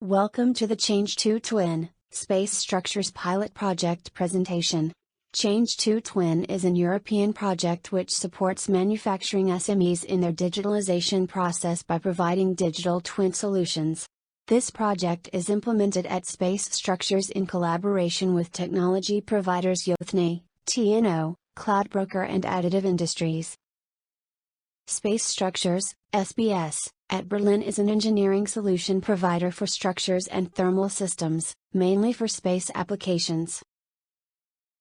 Welcome to the Change2Twin, Space Structures Pilot Project presentation. Change2Twin is an European project which supports manufacturing SMEs in their digitalization process by providing digital twin solutions. This project is implemented at Space Structures in collaboration with technology providers JOTNE, TNO, Cloud Broker and Additive Industries. Space Structures, SBS, at Berlin is an engineering solution provider for structures and thermal systems, mainly for space applications.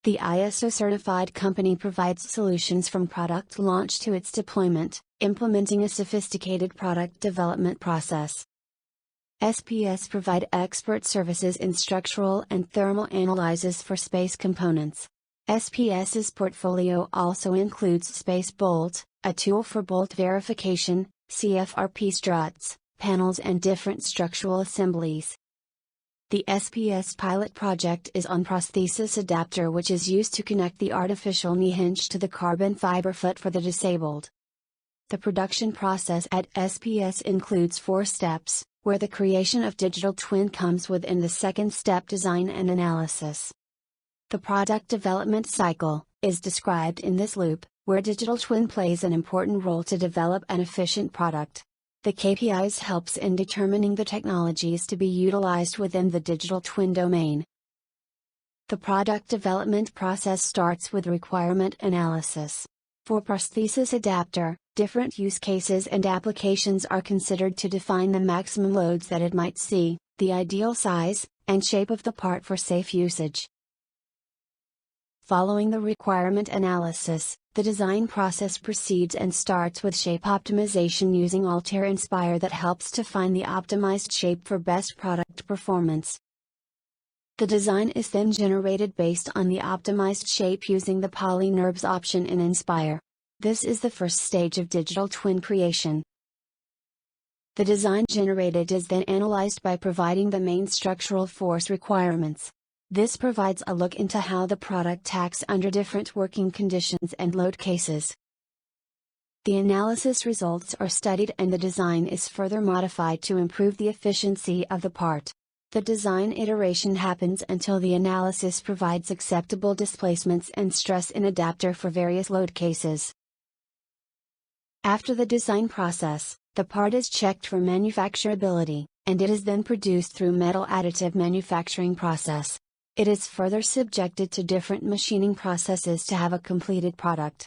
The ISO-certified company provides solutions from product launch to its deployment, implementing a sophisticated product development process. SPS provide expert services in structural and thermal analysis for space components. SPS's portfolio also includes Space Bolt, a tool for bolt verification, CFRP struts, panels and different structural assemblies. The SPS pilot project is on prosthesis adapter, which is used to connect the artificial knee hinge to the carbon fiber foot for the disabled. The production process at SPS includes 4 steps, where the creation of digital twin comes within the second step, design and analysis. The product development cycle is described in this loop, where digital twin plays an important role to develop an efficient product. The KPIs helps in determining the technologies to be utilized within the digital twin domain. The product development process starts with requirement analysis. For prosthesis adapter, different use cases and applications are considered to define the maximum loads that it might see, the ideal size, and shape of the part for safe usage. Following the requirement analysis, the design process proceeds and starts with shape optimization using Altair Inspire that helps to find the optimized shape for best product performance. The design is then generated based on the optimized shape using the PolyNURBS option in Inspire. This is the first stage of digital twin creation. The design generated is then analyzed by providing the main structural force requirements. This provides a look into how the product acts under different working conditions and load cases. The analysis results are studied and the design is further modified to improve the efficiency of the part. The design iteration happens until the analysis provides acceptable displacements and stress in adapter for various load cases. After the design process, the part is checked for manufacturability, and it is then produced through metal additive manufacturing process. It is further subjected to different machining processes to have a completed product.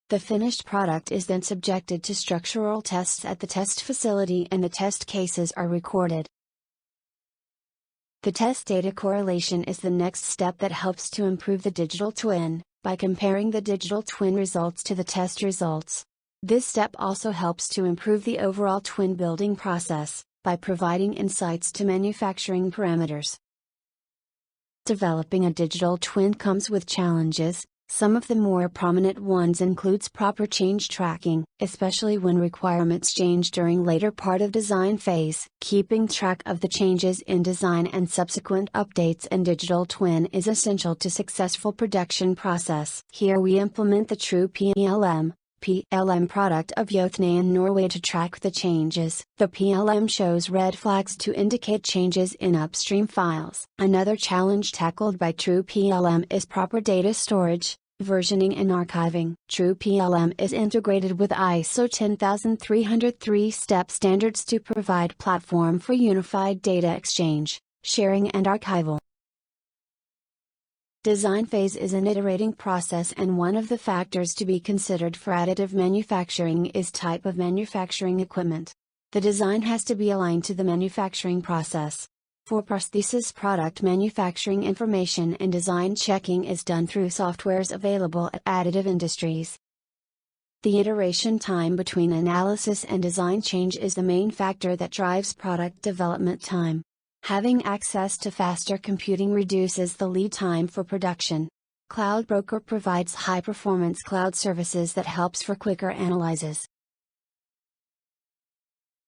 The finished product is then subjected to structural tests at the test facility and the test cases are recorded. The test data correlation is the next step that helps to improve the digital twin, by comparing the digital twin results to the test results. This step also helps to improve the overall twin building process, by providing insights to manufacturing parameters. Developing a digital twin comes with challenges. Some of the more prominent ones includes proper change tracking, especially when requirements change during later part of design phase. Keeping track of the changes in design and subsequent updates in digital twin is essential to successful production process. Here we implement the True PLM product of JOTNE in Norway to track the changes. The PLM shows red flags to indicate changes in upstream files. Another challenge tackled by True PLM is proper data storage, versioning and archiving. True PLM is integrated with ISO 10303 step standards to provide platform for unified data exchange, sharing and archival. Design phase is an iterating process, and one of the factors to be considered for additive manufacturing is type of manufacturing equipment. The design has to be aligned to the manufacturing process. For prosthesis product manufacturing, information and design checking is done through softwares available at Additive Industries. The iteration time between analysis and design change is the main factor that drives product development time. Having access to faster computing reduces the lead time for production. Cloud Broker provides high-performance cloud services that helps for quicker analysis.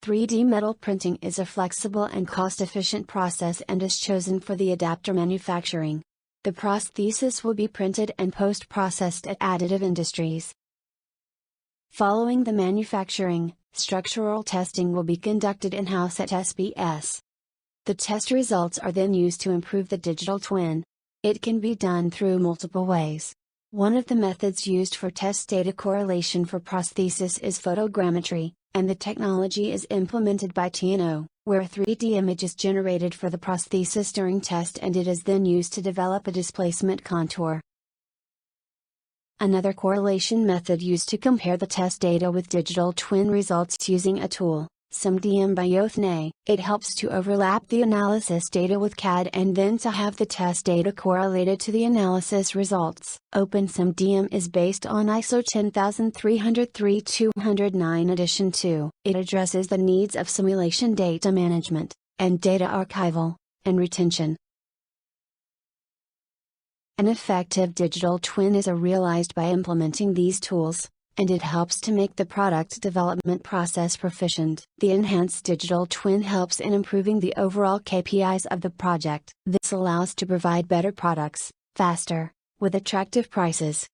3D metal printing is a flexible and cost-efficient process and is chosen for the adapter manufacturing. The prosthesis will be printed and post-processed at Additive Industries. Following the manufacturing, Structural testing will be conducted in-house at SBS. The test results are then used to improve the digital twin. It can be done through multiple ways. One of the methods used for test data correlation for prosthesis is photogrammetry, and the technology is implemented by TNO, where a 3D image is generated for the prosthesis during test and it is then used to develop a displacement contour. Another correlation method used to compare the test data with digital twin results using a tool, SumDM by JOTNE. It helps to overlap the analysis data with CAD and then to have the test data correlated to the analysis results. OpenSumDM is based on ISO 10303-209 edition 2. It addresses the needs of simulation data management, and data archival, and retention. An effective digital twin is realized by implementing these tools, and it helps to make the product development process proficient. The enhanced digital twin helps in improving the overall KPIs of the project. This allows to provide better products, faster, with attractive prices.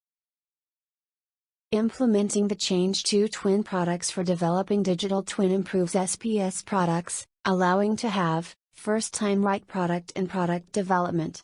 Implementing the Change2Twin products for developing digital twin improves SPS products, allowing to have first-time right product in product development.